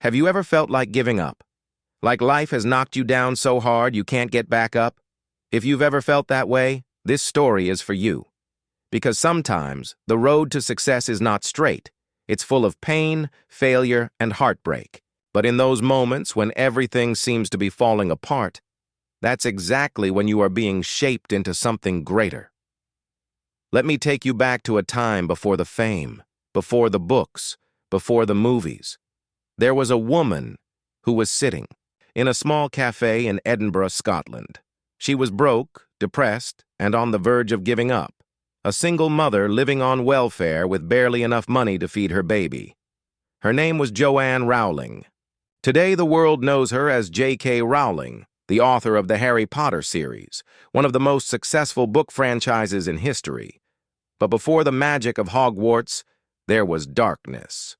Have you ever felt like giving up? Like life has knocked you down so hard you can't get back up? If you've ever felt that way, this story is for you. Because sometimes the road to success is not straight. It's full of pain, failure, and heartbreak. But in those moments when everything seems to be falling apart, that's exactly when you are being shaped into something greater. Let me take you back to a time before the fame, before the books, before the movies. There was a woman who was sitting in a small cafe in Edinburgh, Scotland. She was broke, depressed, and on the verge of giving up. A single mother living on welfare with barely enough money to feed her baby. Her name was Joanne Rowling. Today the world knows her as J.K. Rowling, the author of the Harry Potter series, one of the most successful book franchises in history. But before the magic of Hogwarts, there was darkness.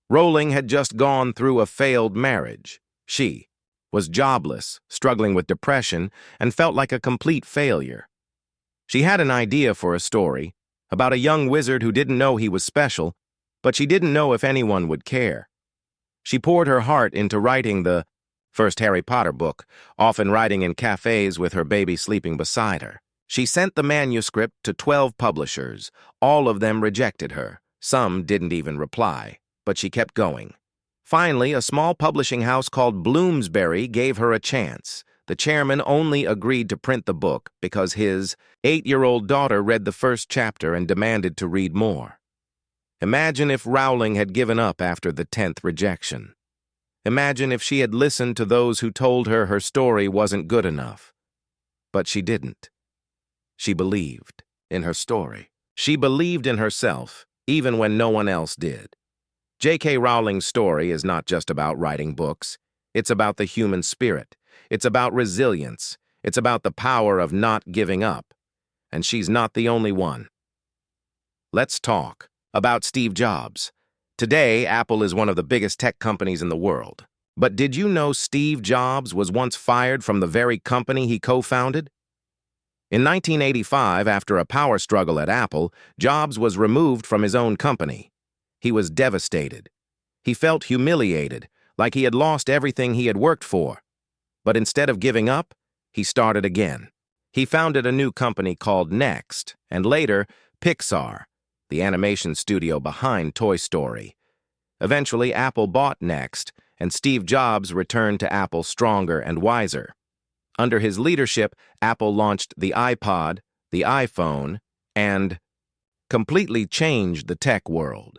Rowling had just gone through a failed marriage. She was jobless, struggling with depression, and felt like a complete failure. She had an idea for a story about a young wizard who didn't know he was special, but she didn't know if anyone would care. She poured her heart into writing the first Harry Potter book, often writing in cafes with her baby sleeping beside her. She sent the manuscript to 12 publishers. All of them rejected her. Some didn't even reply, but she kept going. Finally, a small publishing house called Bloomsbury gave her a chance. The chairman only agreed to print the book because his 8-year-old daughter read the first chapter and demanded to read more. Imagine if Rowling had given up after the 10th rejection. Imagine if she had listened to those who told her her story wasn't good enough. But she didn't. She believed in her story. She believed in herself, even when no one else did. J.K. Rowling's story is not just about writing books. It's about the human spirit. It's about resilience. It's about the power of not giving up. And she's not the only one. Let's talk about Steve Jobs. Today, Apple is one of the biggest tech companies in the world. But did you know Steve Jobs was once fired from the very company he co-founded? In 1985, after a power struggle at Apple, Jobs was removed from his own company. He was devastated. He felt humiliated, like he had lost everything he had worked for. But instead of giving up, he started again. He founded a new company called Next, and later, Pixar, the animation studio behind Toy Story. Eventually, Apple bought Next, and Steve Jobs returned to Apple stronger and wiser. Under his leadership, Apple launched the iPod, the iPhone, and completely changed the tech world.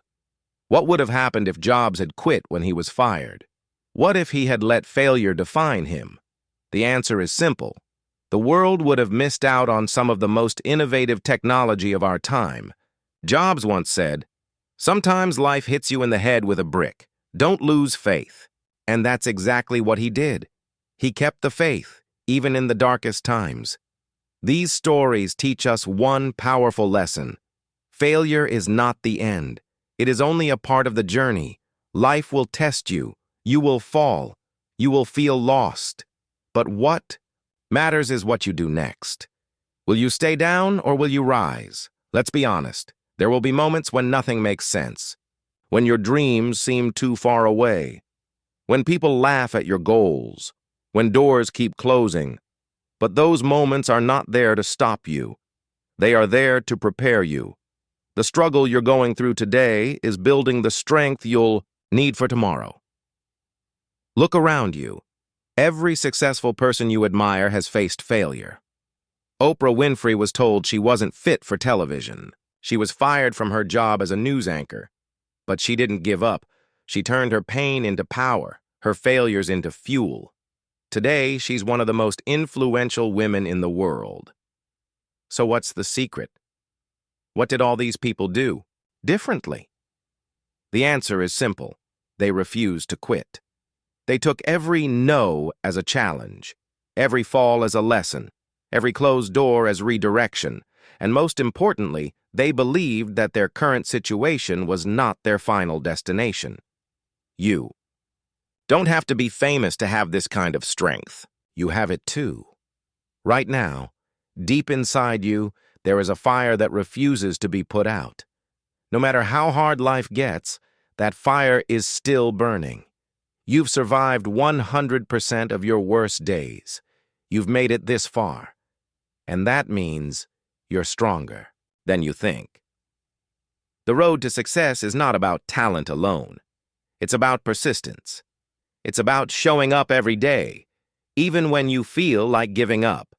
What would have happened if Jobs had quit when he was fired? What if he had let failure define him? The answer is simple. The world would have missed out on some of the most innovative technology of our time. Jobs once said, "Sometimes life hits you in the head with a brick. Don't lose faith." And that's exactly what he did. He kept the faith, even in the darkest times. These stories teach us one powerful lesson. Failure is not the end. It is only a part of the journey. Life will test you. You will fall. You will feel lost. But what matters is what you do next. Will you stay down or will you rise? Let's be honest. There will be moments when nothing makes sense. When your dreams seem too far away. When people laugh at your goals. When doors keep closing. But those moments are not there to stop you. They are there to prepare you. The struggle you're going through today is building the strength you'll need for tomorrow. Look around you. Every successful person you admire has faced failure. Oprah Winfrey was told she wasn't fit for television. She was fired from her job as a news anchor. But she didn't give up. She turned her pain into power, her failures into fuel. Today, she's one of the most influential women in the world. So what's the secret? What did all these people do differently? The answer is simple. They refused to quit. They took every no as a challenge, every fall as a lesson, every closed door as redirection, and most importantly, they believed that their current situation was not their final destination. You don't have to be famous to have this kind of strength. You have it too. Right now, deep inside you, there is a fire that refuses to be put out. No matter how hard life gets, that fire is still burning. You've survived 100% of your worst days. You've made it this far. And that means you're stronger than you think. The road to success is not about talent alone. It's about persistence. It's about showing up every day, even when you feel like giving up.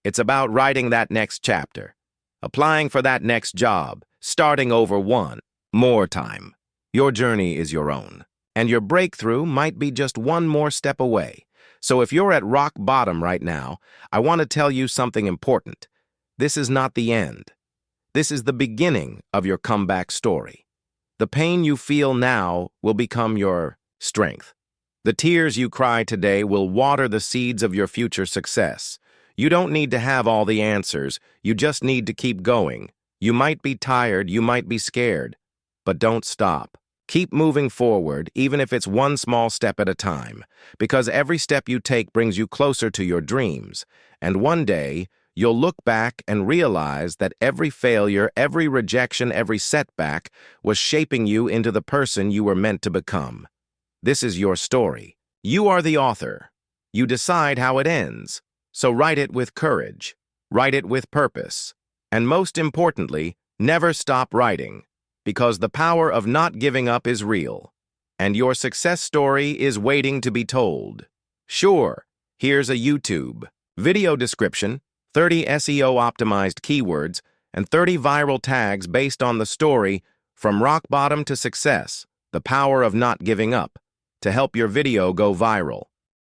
It's about writing that next chapter, applying for that next job, starting over one more time. Your journey is your own, and your breakthrough might be just one more step away. So if you're at rock bottom right now, I want to tell you something important. This is not the end. This is the beginning of your comeback story. The pain you feel now will become your strength. The tears you cry today will water the seeds of your future success. You don't need to have all the answers. You just need to keep going. You might be tired, you might be scared, but don't stop. Keep moving forward, even if it's one small step at a time, because every step you take brings you closer to your dreams. And one day, you'll look back and realize that every failure, every rejection, every setback was shaping you into the person you were meant to become. This is your story. You are the author. You decide how it ends. So write it with courage. Write it with purpose. And most importantly, never stop writing, because the power of not giving up is real, and your success story is waiting to be told. Sure, here's a YouTube video description, 30 SEO-optimized keywords, and 30 viral tags based on the story From Rock Bottom to Success, The Power of Not Giving Up, to help your video go viral.